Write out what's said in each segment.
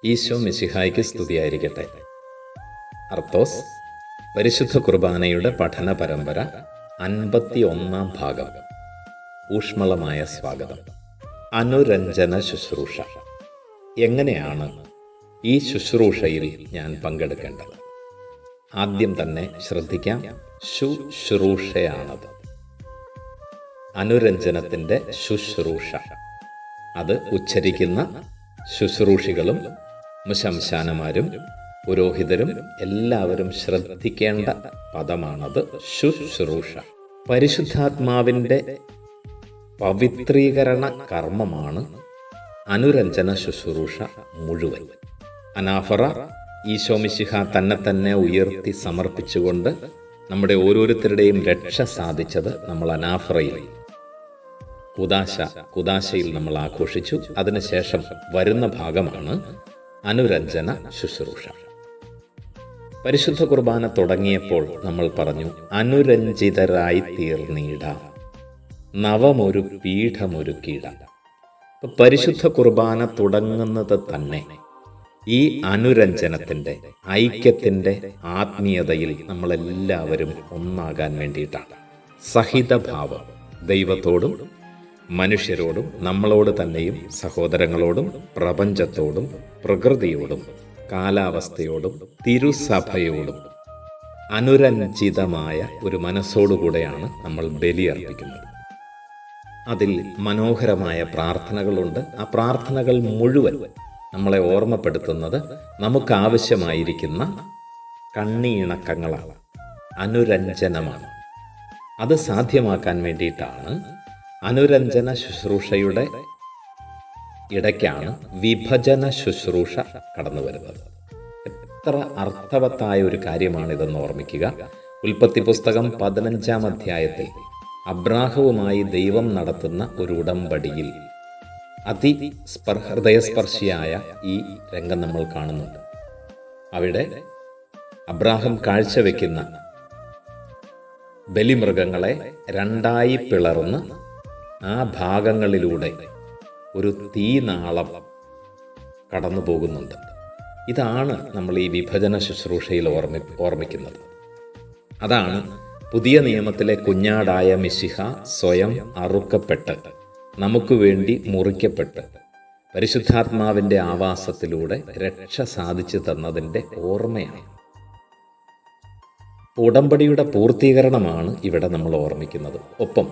ഈശോ മിശിഹായ്ക്ക് സ്തുതിയായിരിക്കട്ടെ. അർത്തോസ് പരിശുദ്ധ കുർബാനയുടെ പഠന പരമ്പര 51 ഭാഗം. ഊഷ്മളമായ സ്വാഗതം. അനുരഞ്ജന ശുശ്രൂഷ. എങ്ങനെയാണ് ഈ ശുശ്രൂഷയിൽ ഞാൻ പങ്കെടുക്കേണ്ടത്? ആദ്യം തന്നെ ശ്രദ്ധിക്കാം, ശുശ്രൂഷയാണത്. അനുരഞ്ജനത്തിൻ്റെ ശുശ്രൂഷ, അത് ഉച്ചരിക്കുന്ന ശുശ്രൂഷികളും ശംശാനമാരും പുരോഹിതരും എല്ലാവരും ശ്രദ്ധിക്കേണ്ട പദമാണത്, ശുശ്രൂഷ. പരിശുദ്ധാത്മാവിൻ്റെ പവിത്രീകരണ കർമ്മമാണ് അനുരഞ്ജന ശുശ്രൂഷ മുഴുവൻ. അനാഫറ ഈശോ മിശിഹ തന്നെ ഉയർത്തി സമർപ്പിച്ചുകൊണ്ട് നമ്മുടെ ഓരോരുത്തരുടെയും രക്ഷ സാധിച്ചത് നമ്മൾ അനാഫറയിൽ കുദാശയിൽ നമ്മൾ ആഘോഷിച്ചു. അതിനുശേഷം വരുന്ന ഭാഗമാണ് അനുരഞ്ജന ശുശ്രൂഷ. പരിശുദ്ധ കുർബാന തുടങ്ങിയപ്പോൾ നമ്മൾ പറഞ്ഞു, അനുരഞ്ജിതരായി തീർന്നീടാം, നവമൊരു പീഠമൊരുക്കിയിടാം. പരിശുദ്ധ കുർബാന തുടങ്ങുന്നത് തന്നെ ഈ അനുരഞ്ജനത്തിൻ്റെ, ഐക്യത്തിൻ്റെ ആത്മീയതയിൽ നമ്മളെല്ലാവരും ഒന്നാകാൻ വേണ്ടിയിട്ടാണ്. സഹിതഭാവം, ദൈവത്തോടും മനുഷ്യരോടും നമ്മളോട് തന്നെയും സഹോദരങ്ങളോടും പ്രപഞ്ചത്തോടും പ്രകൃതിയോടും കാലാവസ്ഥയോടും തിരുസഭയോടും അനുരഞ്ജിതമായ ഒരു മനസ്സോടുകൂടെയാണ് നമ്മൾ ബലിയർപ്പിക്കുന്നത്. അതിൽ മനോഹരമായ പ്രാർത്ഥനകളുണ്ട്. ആ പ്രാർത്ഥനകൾ മുഴുവൻ നമ്മളെ ഓർമ്മപ്പെടുത്തുന്നത് നമുക്കാവശ്യമായിരിക്കുന്ന കണ്ണീണക്കങ്ങളാണ്, അനുരഞ്ജനമാണ്. അത് സാധ്യമാക്കാൻ വേണ്ടിയിട്ടാണ് അനുരഞ്ജന ശുശ്രൂഷയുടെ ഇടയ്ക്കാണ് വിഭജന ശുശ്രൂഷ കടന്നു വരുന്നത്. എത്ര അർത്ഥവത്തായ ഒരു കാര്യമാണിതെന്ന് ഓർമ്മിക്കുക. ഉൽപ്പത്തി പുസ്തകം 15-ാം അധ്യായത്തിൽ അബ്രാഹവുമായി ദൈവം നടത്തുന്ന ഒരു ഉടമ്പടിയിൽ ഹൃദയസ്പർശിയായ ഈ രംഗം നമ്മൾ കാണുന്നുണ്ട്. അവിടെ അബ്രാഹം കാഴ്ചവെക്കുന്ന ബലിമൃഗങ്ങളെ രണ്ടായി പിളർന്ന് ആ ഭാഗങ്ങളിലൂടെ ഒരു തീനാളം കടന്നു പോകുന്നുണ്ട്. ഇതാണ് നമ്മൾ ഈ വിഭജന ശുശ്രൂഷയിൽ ഓർമ്മിക്കുന്നത്. അതാണ് പുതിയ നിയമത്തിലെ കുഞ്ഞാടായ മിശിഹ സ്വയം അറുക്കപ്പെട്ട് നമുക്ക് വേണ്ടി മുറിക്കപ്പെട്ട് പരിശുദ്ധാത്മാവിൻ്റെ ആവാസത്തിലൂടെ രക്ഷ സാധിച്ചു തന്നതിൻ്റെ ഓർമ്മയാണ്. ഉടമ്പടിയുടെ പൂർത്തീകരണമാണ് ഇവിടെ നമ്മൾ ഓർമ്മിക്കുന്നത്. ഒപ്പം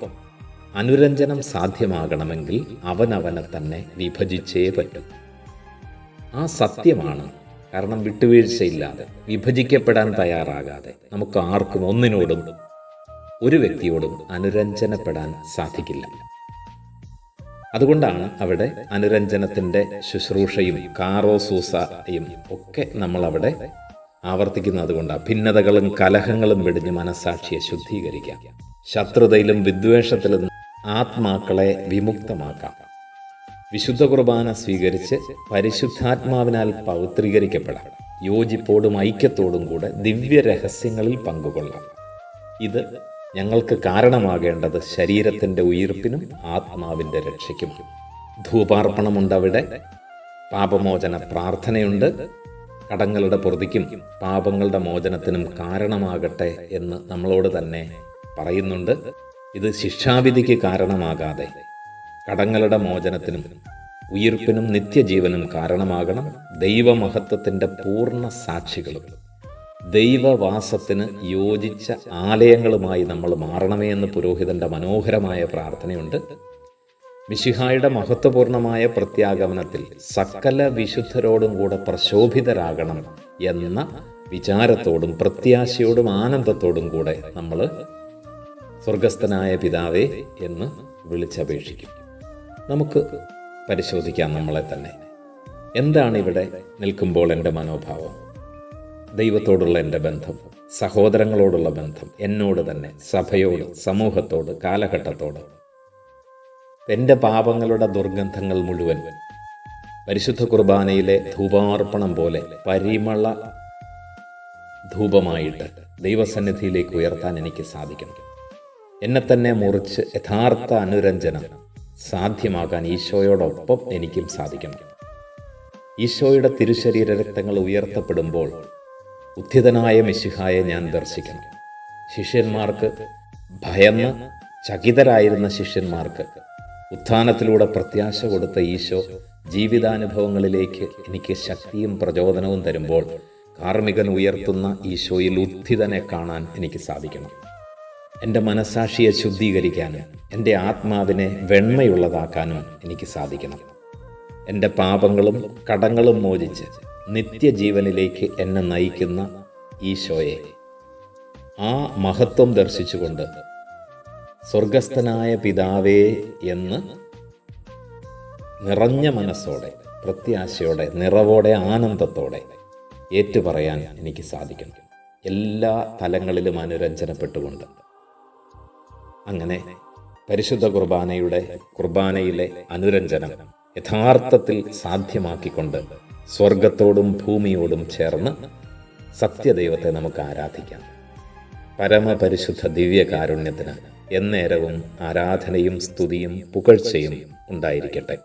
അനുരഞ്ജനം സാധ്യമാകണമെങ്കിൽ അവനവനെ തന്നെ വിഭജിച്ചേ പറ്റൂ. ആ സത്യമാണ്. കാരണം വിട്ടുവീഴ്ചയില്ലാതെ, വിഭജിക്കപ്പെടാൻ തയ്യാറാകാതെ നമുക്ക് ആർക്കും ഒന്നിനോടും ഒരു വ്യക്തിയോടും അനുരഞ്ജനപ്പെടാൻ സാധിക്കില്ല. അതുകൊണ്ടാണ് അവിടെ അനുരഞ്ജനത്തിൻ്റെ ശുശ്രൂഷയും കാറോസൂസയും ഒക്കെ നമ്മളവിടെ ആവർത്തിക്കുന്നത്. കൊണ്ട് ഭിന്നതകളും കലഹങ്ങളും വെടിഞ്ഞ് മനസ്സാക്ഷിയെ ശുദ്ധീകരിക്കാം, ശത്രുതയിലും വിദ്വേഷത്തിലും ആത്മാക്കളെ വിമുക്തമാക്കാം. വിശുദ്ധ കുർബാന സ്വീകരിച്ച് പരിശുദ്ധാത്മാവിനാൽ പവിത്രീകരിക്കപ്പെടാം. യോജിപ്പോടും ഐക്യത്തോടും കൂടെ ദിവ്യരഹസ്യങ്ങളിൽ പങ്കുകൊള്ളാം. ഇത് ഞങ്ങൾക്ക് കാരണമാകേണ്ടത് ശരീരത്തിൻ്റെ ഉയിർപ്പിനും ആത്മാവിൻ്റെ രക്ഷയ്ക്കുമാണ്. ധൂപാർപ്പണമുണ്ടവിടെ, പാപമോചന പ്രാർത്ഥനയുണ്ട്. കടങ്ങളുടെ പൊറുതിക്കും പാപങ്ങളുടെ മോചനത്തിനും കാരണമാകട്ടെ എന്ന് നമ്മളോട് തന്നെ പറയുന്നുണ്ട്. ഇത് ശിക്ഷാവിധിക്ക് കാരണമാകാതെ കടങ്ങളുടെ മോചനത്തിനും ഉയിർപ്പിനും നിത്യജീവനും കാരണമാകണം. ദൈവമഹത്വത്തിൻ്റെ പൂർണ്ണ സാക്ഷികളും ദൈവവാസത്തിന് യോജിച്ച ആലയങ്ങളുമായി നമ്മൾ മാറണമേ എന്ന് പുരോഹിതൻ്റെ മനോഹരമായ പ്രാർത്ഥനയുണ്ട്. മിശിഹായുടെ മഹത്വപൂർണമായ പ്രത്യാഗമനത്തിൽ സകല വിശുദ്ധരോടും കൂടെ പ്രശോഭിതരാകണം എന്ന വിചാരത്തോടും പ്രത്യാശയോടും ആനന്ദത്തോടും കൂടെ നമ്മൾ സ്വർഗസ്ഥനായ പിതാവേ എന്ന് വിളിച്ചപേക്ഷിക്കും. നമുക്ക് പരിശോധിക്കാം നമ്മളെ തന്നെ. എന്താണ് ഇവിടെ നിൽക്കുമ്പോൾ എൻ്റെ മനോഭാവം? ദൈവത്തോടുള്ള എൻ്റെ ബന്ധം, സഹോദരങ്ങളോടുള്ള ബന്ധം, എന്നോട് തന്നെ, സഭയോട്, സമൂഹത്തോട്, കാലഘട്ടത്തോട്. എൻ്റെ പാപങ്ങളുടെ ദുർഗന്ധങ്ങൾ മുഴുവൻ പരിശുദ്ധ കുർബാനയിലെ ധൂപാർപ്പണം പോലെ പരിമള ധൂപമായിട്ട് ദൈവസന്നിധിയിലേക്ക് ഉയർത്താൻ എനിക്ക് സാധിക്കണം. എന്നെ തന്നെ മുറിച്ച് യഥാർത്ഥ അനുരഞ്ജനം സാധ്യമാക്കാൻ ഈശോയോടൊപ്പം എനിക്കും സാധിക്കണം. ഈശോയുടെ തിരുശരീര രക്തങ്ങൾ ഉയർത്തപ്പെടുമ്പോൾ ഉത്ഥിതനായ മിശിഹായെ ഞാൻ ദർശിക്കണം. ശിഷ്യന്മാർക്ക് ഭയന്ന് ചകിതരായിരുന്ന ശിഷ്യന്മാർക്ക് ഉത്ഥാനത്തിലൂടെ പ്രത്യാശ കൊടുത്ത ഈശോ ജീവിതാനുഭവങ്ങളിലേക്ക് എനിക്ക് ശക്തിയും പ്രചോദനവും തരുമ്പോൾ കാർമികൻ ഉയർത്തുന്ന ഈശോയിൽ ഉത്ഥിതനെ കാണാൻ എനിക്ക് സാധിക്കണം. എൻ്റെ മനസ്സാക്ഷിയെ ശുദ്ധീകരിക്കാനും എൻ്റെ ആത്മാവിനെ വെണ്മയുള്ളതാക്കാനും എനിക്ക് സാധിക്കണം. എൻ്റെ പാപങ്ങളും കടങ്ങളും മോചിച്ച് നിത്യജീവനിലേക്ക് എന്നെ നയിക്കുന്ന ഈശോയെ, ആ മഹത്വം ദർശിച്ചുകൊണ്ട് സ്വർഗസ്ഥനായ പിതാവേ എന്ന് നിറഞ്ഞ മനസ്സോടെ, പ്രത്യാശയോടെ, നിറവോടെ, ആനന്ദത്തോടെ ഏറ്റുപറയാൻ എനിക്ക് സാധിക്കണം. എല്ലാ തലങ്ങളിലും അനുരഞ്ജനപ്പെട്ടുകൊണ്ട് അങ്ങനെ പരിശുദ്ധ കുർബാനയിലെ അനുരഞ്ജനം യഥാർത്ഥത്തിൽ സാധ്യമാക്കിക്കൊണ്ട് സ്വർഗത്തോടും ഭൂമിയോടും ചേർന്ന് സത്യദൈവത്തെ നമുക്ക് ആരാധിക്കാം. പരമപരിശുദ്ധ ദിവ്യകാരുണ്യത്തിന് എന്നേരവും ആരാധനയും സ്തുതിയും പുകഴ്ചയും ഉണ്ടായിരിക്കട്ടെ.